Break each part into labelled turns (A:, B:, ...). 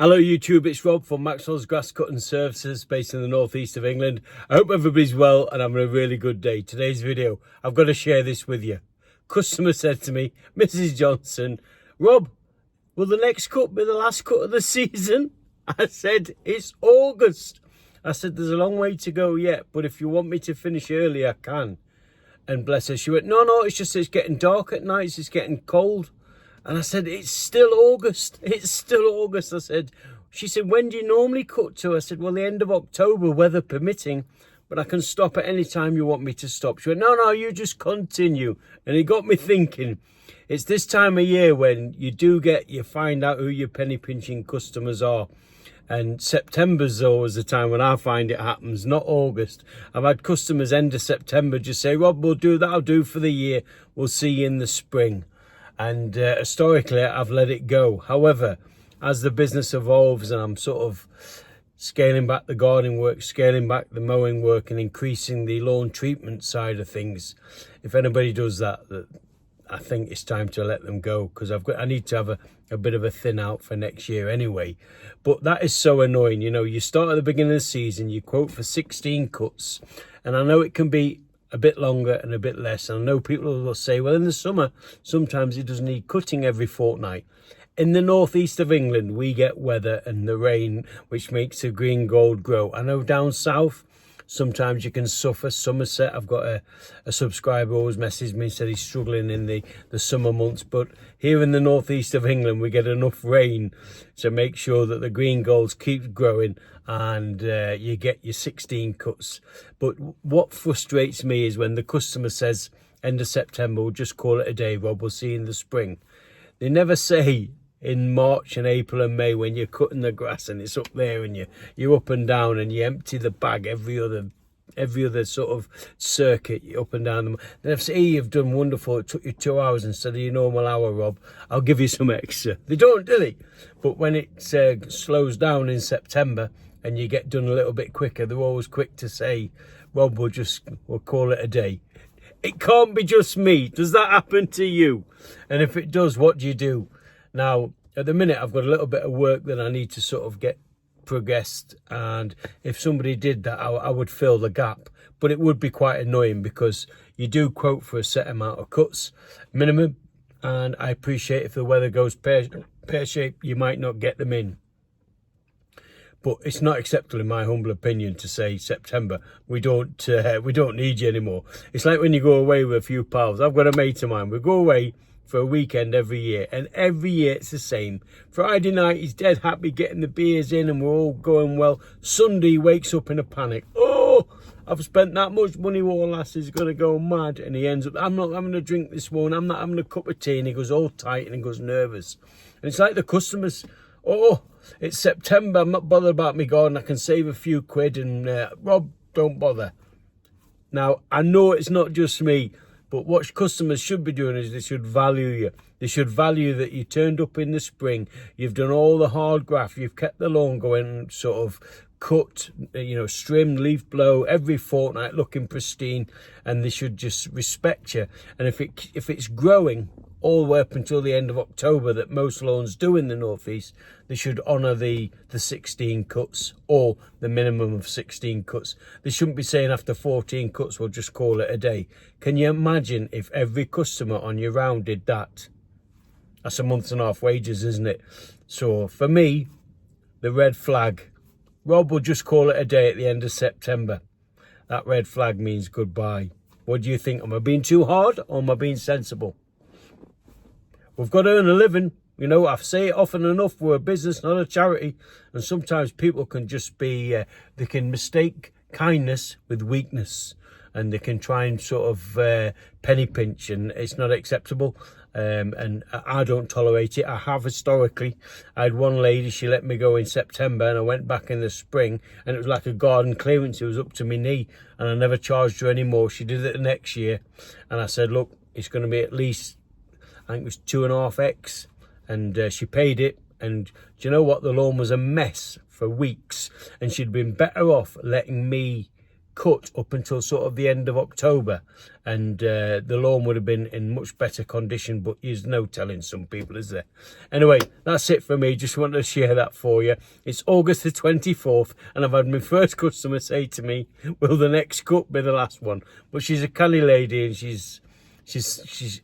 A: Hello YouTube, it's Rob from Maxwells Grass Cutting Services based in the northeast of England. I hope everybody's well and having a really good day. Today's video, I've got to share this with you. Customer said to me, Mrs. Johnson, Rob, will the next cut be the last cut of the season? I said, it's August. I said, there's a long way to go yet, but if you want me to finish early, I can. And bless her, she went, no, it's just it's getting dark at nights, it's getting cold. And I said, it's still August. It's still August. She said, when do you normally cut to? I said, well, the end of October, weather permitting, but I can stop at any time you want me to stop. She went, no, you just continue. And it got me thinking, it's this time of year when you find out who your penny pinching customers are. And September's always the time when I find it happens, not August. I've had customers end of September just say, Rob, we'll do that. I'll do for the year. We'll see you in the spring. And historically, I've let it go. However, as the business evolves and I'm sort of scaling back the gardening work, scaling back the mowing work and increasing the lawn treatment side of things, if anybody does that, I think it's time to let them go because I need to have a bit of a thin out for next year anyway. But that is so annoying. You know, you start at the beginning of the season, you quote for 16 cuts, and I know it can be a bit longer and a bit less. And I know people will say, well, in the summer, sometimes it doesn't need cutting every fortnight. In the northeast of England, we get weather and the rain, which makes the green gold grow. I know down south, sometimes you can suffer. Somerset, I've got a subscriber always messaged me, said he's struggling in the summer months. But here in the northeast of England, we get enough rain to make sure that the green golds keep growing and you get your 16 cuts. But what frustrates me is when the customer says, end of September, we'll just call it a day, Rob, we'll see you in the spring. They never say in March and April and May when you're cutting the grass and it's up there and you're up and down and you empty the bag every other sort of circuit, you're up and down them. Then if say, hey, you've done wonderful, it took you 2 hours instead of your normal hour, Rob, I'll give you some extra. They don't, do they? But when it slows down in September and you get done a little bit quicker, they're always quick to say, Rob, we'll call it a day. It can't be just me. Does that happen to you? And if it does, what do you do? Now, at the minute, I've got a little bit of work that I need to sort of get progressed. And if somebody did that, I would fill the gap. But it would be quite annoying because you do quote for a set amount of cuts, minimum. And I appreciate if the weather goes pear-shaped, you might not get them in. But it's not acceptable, in my humble opinion, to say September, we don't need you anymore. It's like when you go away with a few pals. I've got a mate of mine. We go away for a weekend every year, and every year it's the same. Friday night, he's dead happy getting the beers in, and we're all going well. Sunday, he wakes up in a panic. Oh, I've spent that much money. All lass is going to go mad, and he ends up, I'm not having a drink this morning. I'm not having a cup of tea, and he goes all tight and he goes nervous. And it's like the customers. Oh, it's September, I'm not bothered about me garden, I can save a few quid and Rob, don't bother. Now, I know it's not just me, but what customers should be doing is they should value you. They should value that you turned up in the spring, you've done all the hard graft, you've kept the lawn going, sort of cut, trim, leaf blow every fortnight looking pristine, and they should just respect you. And if it's growing all the way up until the end of October that most lawns do in the northeast, they should honour the 16 cuts or the minimum of 16 cuts. They shouldn't be saying after 14 cuts we'll just call it a day. Can you imagine if every customer on your round did that? That's a month and a half wages, isn't it? So for me, the red flag, Rob will just call it a day at the end of September. That red flag means goodbye. What do you think? Am I being too hard or am I being sensible? We've got to earn a living. You know, I say it often enough, we're a business, not a charity. And sometimes people can just be, they can mistake kindness with weakness. And they can try and sort of penny pinch, and it's not acceptable. And I don't tolerate it. I have historically. I had one lady, she let me go in September and I went back in the spring and it was like a garden clearance. It was up to my knee and I never charged her anymore. She did it the next year. And I said, look, it's going to be at least, I think it was 2.5x, and she paid it. And do you know what? The lawn was a mess for weeks, and she'd been better off letting me cut up until sort of the end of October, and the lawn would have been in much better condition, but there's no telling some people, is there? Anyway, that's it for me. Just wanted to share that for you. It's August the 24th, and I've had my first customer say to me, will the next cut be the last one? But she's a canny lady, and she's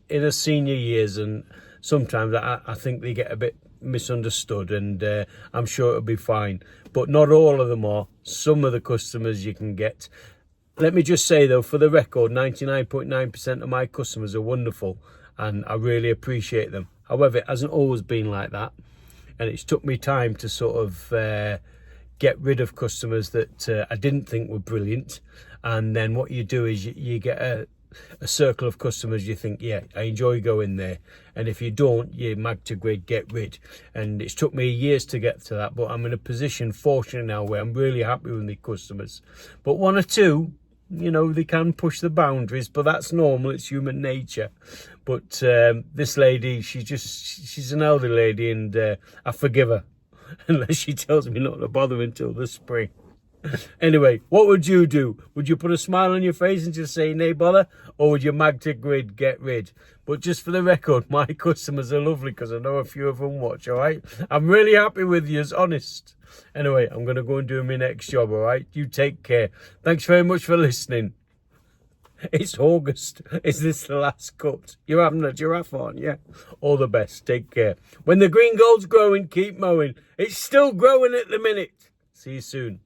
A: in her senior years, and sometimes I think they get a bit misunderstood, and I'm sure it'll be fine, but not all of them are. Some of the customers you can get. Let me just say though, for the record, 99.9% of my customers are wonderful, and I really appreciate them. However, it hasn't always been like that, and it's took me time to sort of get rid of customers that I didn't think were brilliant. And then what you do is you get a circle of customers you think, yeah, I enjoy going there, and if you don't, you mag to grid, get rid. And it's took me years to get to that, but I'm in a position, fortunate now, where I'm really happy with my customers. But one or two, you know, they can push the boundaries, but that's normal, it's human nature. But this lady, she's an elderly lady, and I forgive her unless she tells me not to bother until the spring. Anyway, what would you do? Would you put a smile on your face and just say, nay bother? Or would you mag to grid, get rid? But just for the record, my customers are lovely, because I know a few of them watch, all right? I'm really happy with you, honest. Anyway, I'm going to go and do my next job, all right? You take care. Thanks very much for listening. It's August. Is this the last cut? You're having a giraffe, aren't you? All the best. Take care. When the green gold's growing, keep mowing. It's still growing at the minute. See you soon.